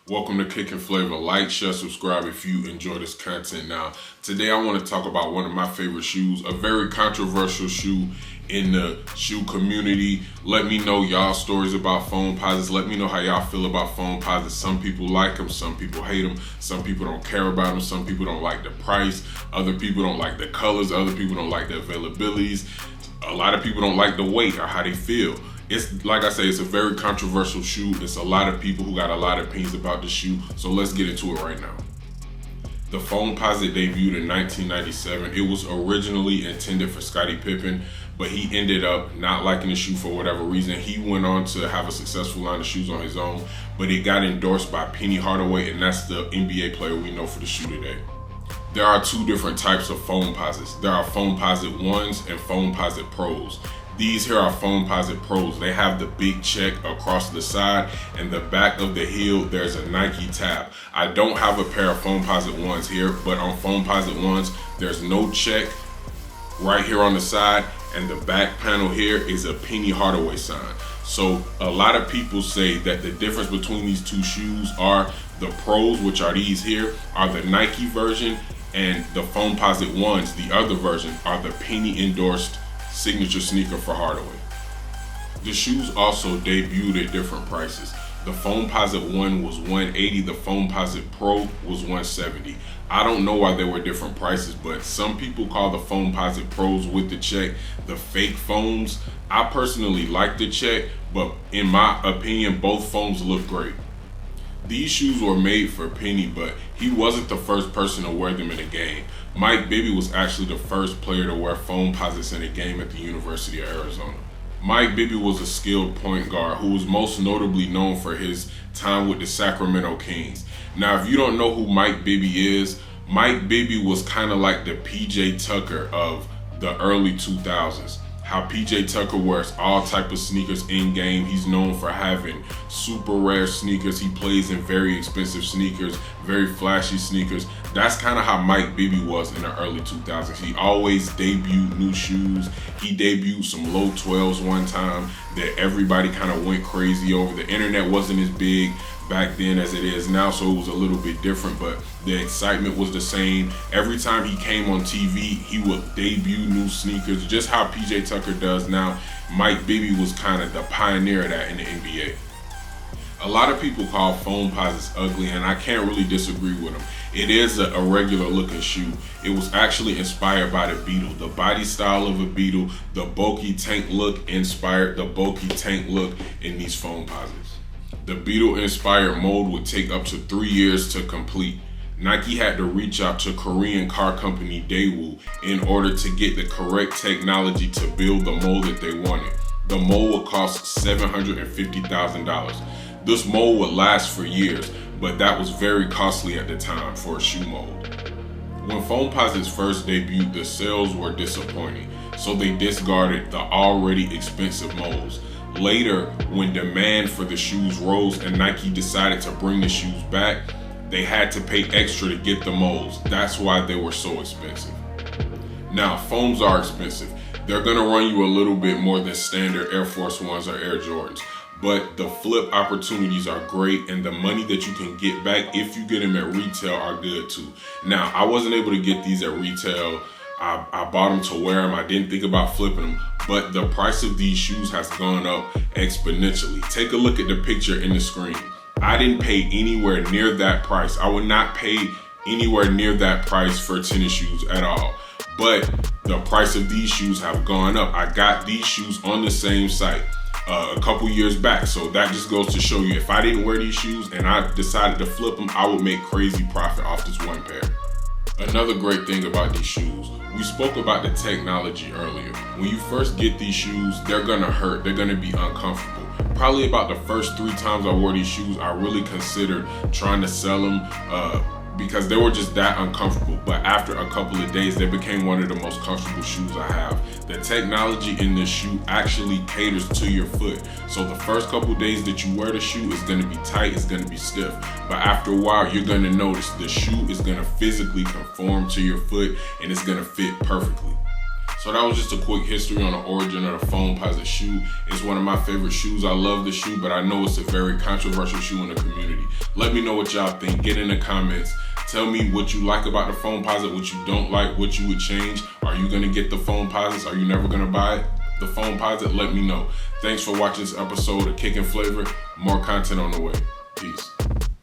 Welcome to Kick and Flavor. Like, share, subscribe if you enjoy this content. Now, today I want to talk about one of my favorite shoes, a very controversial shoe in the shoe community. Let me know y'all stories about Foamposites. Let me know how y'all feel about Foamposites. Some people like them, some people hate them, some people don't care about them, some people don't like the price, other people don't like the colors, other people don't like the availabilities. A lot of people don't like the weight or how they feel. It's like I say, it's a very controversial shoe. It's a lot of people who got a lot of opinions about the shoe. So let's get into it right now. The Foamposite debuted in 1997. It was originally intended for Scottie Pippen, but he ended up not liking the shoe for whatever reason. He went on to have a successful line of shoes on his own, but it got endorsed by Penny Hardaway, and that's the NBA player we know for the shoe today. There are two different types of Foamposites. There are Foamposite 1s and Foamposite Pros. These here are Foamposite Pros. They have the big check across the side, and the back of the heel there's a Nike tab. I don't have a pair of Foamposite 1s here, but on Foamposite 1s there's no check right here on the side, and the back panel here is a Penny Hardaway sign. So a lot of people say that the difference between these two shoes are the Pros, which are these here, are the Nike version, and the Foamposite 1s, the other version, are the Penny endorsed signature sneaker for Hardaway. The shoes also debuted at different prices. The Foamposite 1 was $180, the Foamposite Pro was $170. I don't know why they were different prices, but some people call the Foamposite Pros with the check the fake foams. I personally like the check, but in my opinion, both foams look great. These shoes were made for Penny, but he wasn't the first person to wear them in a game. Mike Bibby was actually the first player to wear Foamposites in a game at the University of Arizona. Mike Bibby was a skilled point guard who was most notably known for his time with the Sacramento Kings. Now, if you don't know who Mike Bibby is, Mike Bibby was kind of like the PJ Tucker of the early 2000s. How PJ Tucker wears all type of sneakers in game. He's known for having super rare sneakers. He plays in very expensive sneakers, very flashy sneakers. That's kind of how Mike Bibby was in the early 2000s. He always debuted new shoes. He debuted some low 12s one time that everybody kind of went crazy over. The internet wasn't as big back then as it is now, so it was a little bit different, but the excitement was the same. Every time he came on TV, he would debut new sneakers, just how PJ Tucker does now. Mike Bibby was kind of the pioneer of that in the NBA. A lot of people call Foamposites ugly, and I can't really disagree with them. It is a regular looking shoe. It was actually inspired by the Beetle. The body style of a Beetle, the bulky tank look inspired the bulky tank look in these Foamposites. The Beetle-inspired mold would take up to 3 years to complete. Nike had to reach out to Korean car company Daewoo in order to get the correct technology to build the mold that they wanted. The mold would cost $750,000. This mold would last for years, but that was very costly at the time for a shoe mold. When Foamposites first debuted, the sales were disappointing, so they discarded the already expensive molds. Later, when demand for the shoes rose and Nike decided to bring the shoes back, they had to pay extra to get the molds. That's why they were so expensive. Now, foams are expensive. They're gonna run you a little bit more than standard Air Force Ones or Air Jordans, but the flip opportunities are great, and the money that you can get back if you get them at retail are good too. Now, I wasn't able to get these at retail. I bought them to wear them. I didn't think about flipping them, but the price of these shoes has gone up exponentially. Take a look at the picture in the screen. I didn't pay anywhere near that price. I would not pay anywhere near that price for tennis shoes at all. But the price of these shoes have gone up. I got these shoes on the same site a couple years back. So that just goes to show you, if I didn't wear these shoes and I decided to flip them, I would make crazy profit off this one pair. Another great thing about these shoes, we spoke about the technology earlier. When you first get these shoes, they're gonna hurt, they're gonna be uncomfortable. Probably about the first 3 times I wore these shoes, I really considered trying to sell them because they were just that uncomfortable. But after a couple of days, they became one of the most comfortable shoes I have. The technology in this shoe actually caters to your foot. So the first couple days that you wear the shoe is gonna be tight, it's gonna be stiff. But after a while, you're gonna notice the shoe is gonna physically conform to your foot and it's gonna fit perfectly. So that was just a quick history on the origin of the Foamposite shoe. It's one of my favorite shoes. I love the shoe, but I know it's a very controversial shoe in the community. Let me know what y'all think. Get in the comments. Tell me what you like about the Foamposite, what you don't like, what you would change. Are you gonna get the Foamposites? Are you never gonna buy it? The Foamposite? Let me know. Thanks for watching this episode of Kick and Flavor. More content on the way. Peace.